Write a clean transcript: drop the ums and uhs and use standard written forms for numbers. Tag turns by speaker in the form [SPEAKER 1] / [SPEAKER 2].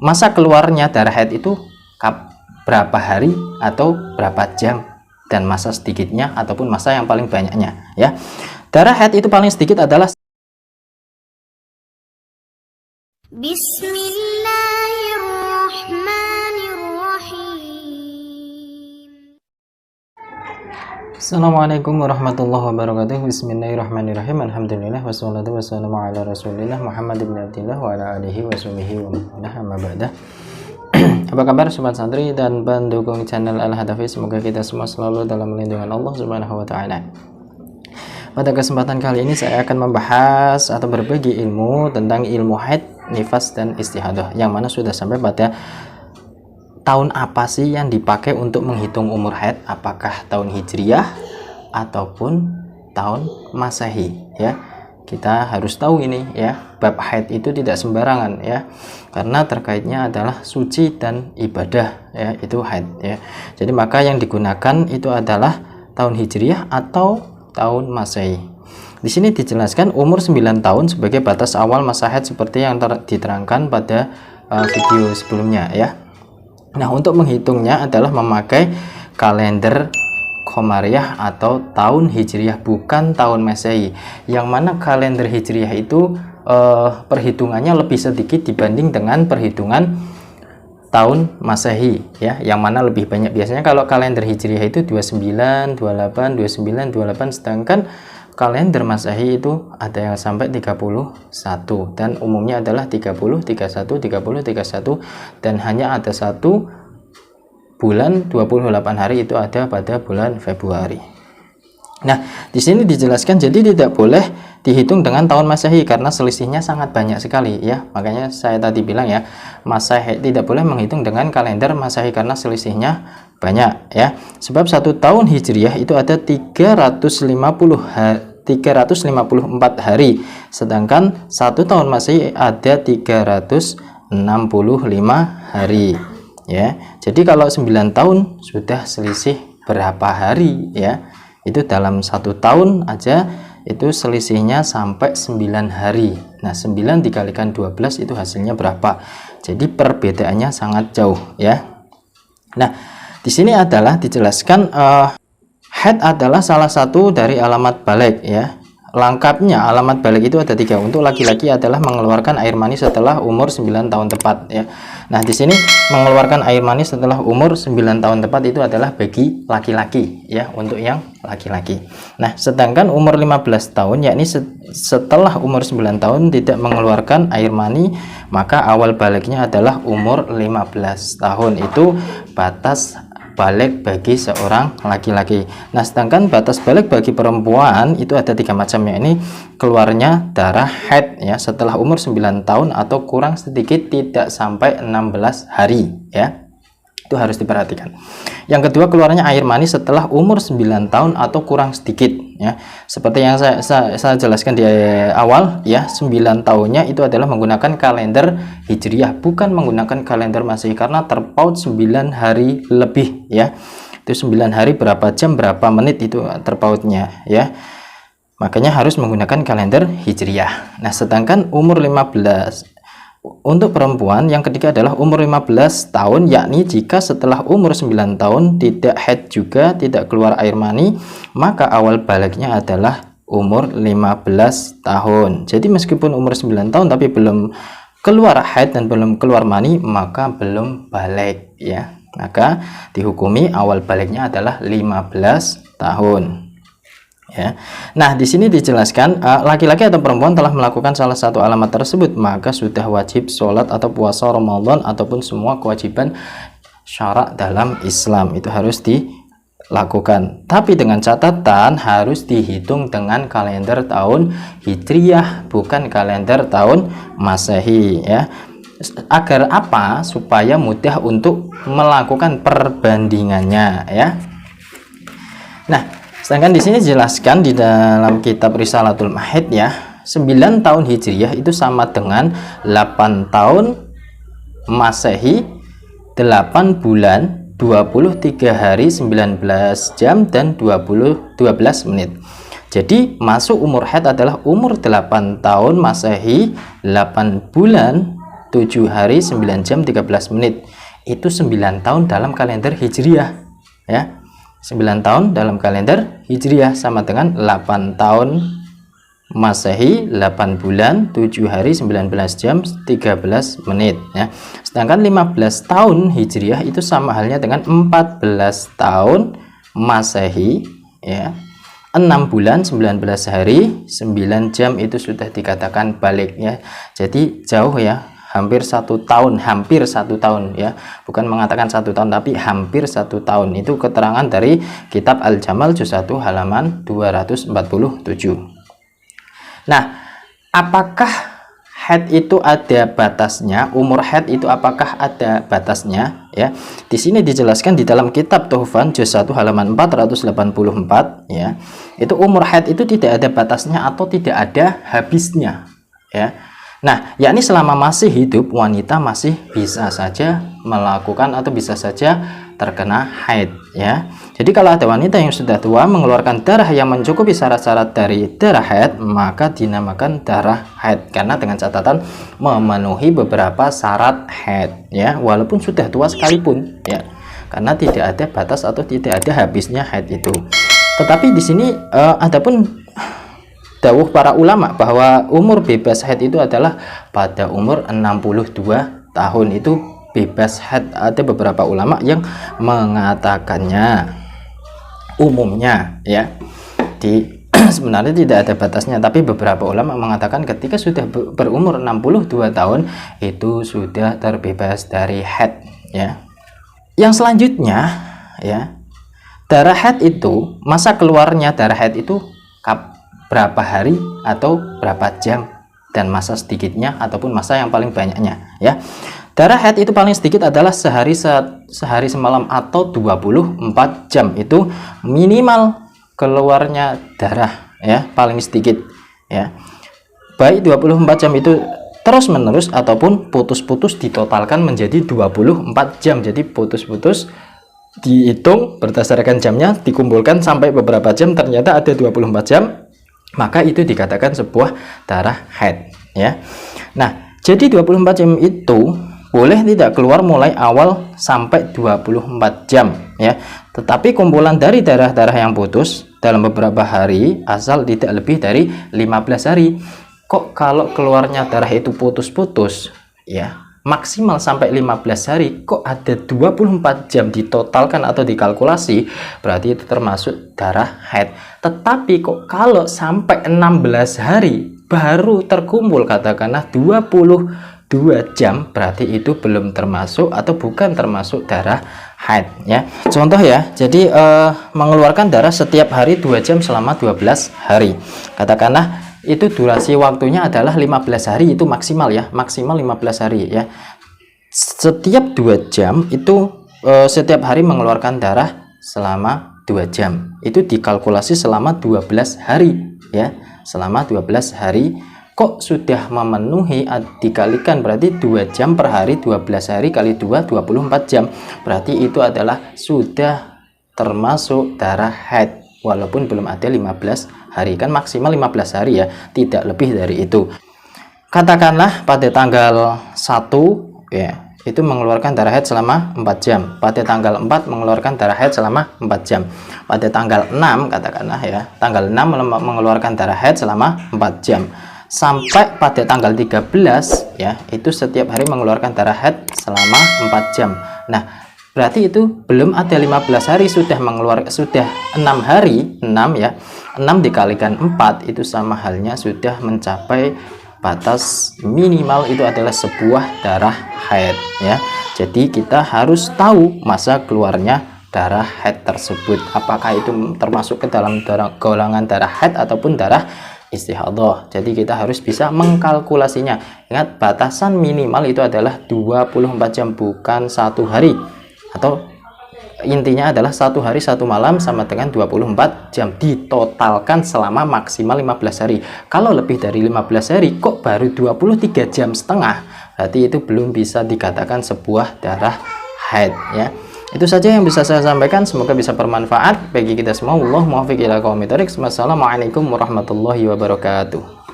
[SPEAKER 1] masa keluarnya darah haid itu berapa hari atau berapa jam, dan masa sedikitnya ataupun masa yang paling banyaknya ya. Darah haid itu paling sedikit adalah
[SPEAKER 2] Bismillahirrahmanirrahim.
[SPEAKER 1] Assalamualaikum warahmatullahi wabarakatuh. Bismillahirrahmanirrahim. Alhamdulillah wassalatu wassalamu ala Rasulillah Muhammad ibn Abdillah wa ala alihi wa sahbihi wa man amma ba'da. Apa kabar sobat santri dan pendukung channel Al-Hadafi? Semoga kita semua selalu dalam lindungan Allah Subhanahu wa taala. Pada kesempatan kali ini saya akan membahas atau berbagi ilmu tentang ilmu haid, nifas dan istihadah, yang mana sudah sampai pada tahun apa sih yang dipakai untuk menghitung umur haid, apakah tahun Hijriyah ataupun tahun Masehi ya. Kita harus tahu ini ya, bab haid itu tidak sembarangan ya, karena terkaitnya adalah suci dan ibadah ya, itu haid ya. Jadi maka yang digunakan itu adalah tahun Hijriyah atau tahun Masehi. Di sini dijelaskan umur 9 tahun sebagai batas awal masa haid seperti yang diterangkan pada video sebelumnya ya. Nah, untuk menghitungnya adalah memakai kalender Qamariyah atau tahun Hijriyah, bukan tahun Masehi. Yang mana kalender Hijriyah itu perhitungannya lebih sedikit dibanding dengan perhitungan tahun Masehi ya, yang mana lebih banyak. Biasanya kalau kalender Hijriyah itu 29, 28, 29, 28, sedangkan kalender Masehi itu ada yang sampai 31 dan umumnya adalah 30, 31, 30, 31, dan hanya ada satu bulan 28 hari itu ada pada bulan Februari. Nah, di sini dijelaskan jadi tidak boleh dihitung dengan tahun Masehi karena selisihnya sangat banyak sekali ya. Makanya saya tadi bilang ya, Masehi tidak boleh menghitung dengan kalender Masehi karena selisihnya banyak ya. Sebab satu tahun Hijriyah itu ada 354 hari, sedangkan satu tahun Masehi ada 365 hari ya. Jadi kalau 9 tahun sudah selisih berapa hari ya, itu dalam satu tahun aja itu selisihnya sampai 9 hari. Nah, 9 dikalikan 12 itu hasilnya berapa? Jadi perbedaannya sangat jauh ya. Nah, di sini adalah dijelaskan haid adalah salah satu dari alamat balik ya. Lengkapnya alamat balik itu ada 3. Untuk laki-laki adalah mengeluarkan air mani setelah umur 9 tahun tepat ya. Nah, di sini mengeluarkan air mani setelah umur 9 tahun tepat itu adalah bagi laki-laki ya, untuk yang laki-laki. Nah, sedangkan umur 15 tahun yakni setelah umur 9 tahun tidak mengeluarkan air mani, maka awal baliknya adalah umur 15 tahun. Itu batas balik bagi seorang laki-laki. Nah, sedangkan batas balik bagi perempuan itu ada 3 macam, yakni keluarnya darah haid ya setelah umur 9 tahun atau kurang sedikit tidak sampai 16 hari ya. Itu harus diperhatikan. Yang kedua, keluarnya air mani setelah umur 9 tahun atau kurang sedikit ya. Seperti yang saya jelaskan di awal ya, 9 tahunnya itu adalah menggunakan kalender Hijriyah, bukan menggunakan kalender Masehi karena terpaut 9 hari lebih ya. Itu 9 hari berapa jam berapa menit itu terpautnya ya. Makanya harus menggunakan kalender Hijriyah. Nah, sedangkan umur 15 untuk perempuan yang ketiga adalah umur 15 tahun, yakni jika setelah umur 9 tahun tidak haid juga tidak keluar air mani, maka awal baliknya adalah umur 15 tahun. Jadi meskipun umur 9 tahun tapi belum keluar haid dan belum keluar mani, maka belum balik ya. Maka dihukumi awal baliknya adalah 15 tahun. Ya. Nah, di sini dijelaskan laki-laki atau perempuan telah melakukan salah satu alamat tersebut, maka sudah wajib sholat atau puasa Ramadan ataupun semua kewajiban syarak dalam Islam itu harus dilakukan. Tapi dengan catatan harus dihitung dengan kalender tahun Hijriyah, bukan kalender tahun Masehi ya. Agar apa? Supaya mudah untuk melakukan perbandingannya ya. Nah, sedangkan di sini dijelaskan di dalam kitab Risalatul Mahid ya, 9 tahun Hijriyah itu sama dengan 8 tahun Masehi, 8 bulan 23 hari 19 jam dan 12 menit. Jadi masuk umur haid adalah umur 8 tahun Masehi, 8 bulan 7 hari 9 jam 13 menit. Itu 9 tahun dalam kalender Hijriah ya. 9 tahun dalam kalender Hijriah sama dengan 8 tahun Masehi, 8 bulan 7 hari 19 jam 13 menit ya. Sedangkan 15 tahun Hijriah itu sama halnya dengan 14 tahun Masehi ya. 6 bulan 19 hari 9 jam itu sudah dikatakan balik ya. Jadi jauh ya, hampir 1 tahun, hampir 1 tahun ya, bukan mengatakan 1 tahun tapi hampir 1 tahun. Itu keterangan dari kitab Al-Jamal juz 1 halaman 247. Nah, apakah haid itu ada batasnya? Umur haid itu apakah ada batasnya ya? Di sini dijelaskan di dalam kitab Tuhfan juz 1 halaman 484 ya. Itu umur haid itu tidak ada batasnya atau tidak ada habisnya ya. Nah, yakni selama masih hidup wanita masih bisa saja melakukan atau bisa saja terkena haid ya. Jadi kalau ada wanita yang sudah tua mengeluarkan darah yang mencukupi syarat-syarat dari darah haid, maka dinamakan darah haid karena dengan catatan memenuhi beberapa syarat haid ya, walaupun sudah tua sekalipun ya. Karena tidak ada batas atau tidak ada habisnya haid itu. Tetapi di sini adapun dawuh para ulama bahwa umur bebas haid itu adalah pada umur 62 tahun. Itu bebas haid. Ada beberapa ulama yang mengatakannya umumnya ya, sebenarnya tidak ada batasnya, tapi beberapa ulama mengatakan ketika sudah berumur 62 tahun itu sudah terbebas dari haid ya. Yang selanjutnya ya, darah haid itu, masa keluarnya darah haid itu berapa hari atau berapa jam, dan masa sedikitnya ataupun masa yang paling banyaknya ya. Darah haid itu paling sedikit adalah sehari semalam atau 24 jam. Itu minimal keluarnya darah ya, paling sedikit ya. Baik 24 jam itu terus menerus ataupun putus-putus ditotalkan menjadi 24 jam. Jadi putus-putus dihitung berdasarkan jamnya, dikumpulkan sampai beberapa jam ternyata ada 24 jam, maka itu dikatakan sebuah darah haid ya. Nah, jadi 24 jam itu boleh tidak keluar mulai awal sampai 24 jam ya. Tetapi kumpulan dari darah-darah yang putus dalam beberapa hari asal tidak lebih dari 15 hari. Kok kalau keluarnya darah itu putus-putus ya, maksimal sampai 15 hari, kok ada 24 jam ditotalkan atau dikalkulasi, berarti itu termasuk darah haid. Tetapi kok kalau sampai 16 hari baru terkumpul katakanlah 22 jam, berarti itu belum termasuk atau bukan termasuk darah haid ya. Contoh ya, jadi mengeluarkan darah setiap hari 2 jam selama 12 hari. Katakanlah itu durasi waktunya adalah 15 hari, itu maksimal ya, maksimal 15 hari ya. Setiap 2 jam itu setiap hari mengeluarkan darah selama 2 jam. Itu dikalkulasi selama 12 hari ya, selama 12 hari. Kok sudah memenuhi, dikalikan berarti 2 jam per hari, 12 hari kali 2 24 jam, berarti itu adalah sudah termasuk darah haid walaupun belum ada 15 hari, kan maksimal 15 hari ya, tidak lebih dari itu. Katakanlah pada tanggal 1 ya, itu mengeluarkan darah haid selama 4 jam, pada tanggal 4 mengeluarkan darah haid selama 4 jam, pada tanggal 6 katakanlah ya, tanggal 6 mengeluarkan darah haid selama 4 jam, sampai pada tanggal 13 ya, itu setiap hari mengeluarkan darah haid selama 4 jam. Nah, berarti itu belum ada 15 hari, sudah 6 hari, 6 ya, 6 dikalikan 4 itu sama halnya sudah mencapai batas minimal, itu adalah sebuah darah haid ya. Jadi kita harus tahu masa keluarnya darah haid tersebut, apakah itu termasuk ke dalam golongan darah haid ataupun darah istihadah. Jadi kita harus bisa mengkalkulasinya. Ingat, batasan minimal itu adalah 24 jam, bukan 1 hari, atau intinya adalah 1 hari 1 malam sama dengan 24 jam ditotalkan selama maksimal 15 hari. Kalau lebih dari 15 hari kok baru 23 jam setengah, berarti itu belum bisa dikatakan sebuah darah haid ya. Itu saja yang bisa saya sampaikan, semoga bisa bermanfaat bagi kita semua. Wallahu muwaffiq ila aqwamit thoriq. Wassalamualaikum warahmatullahi wabarakatuh.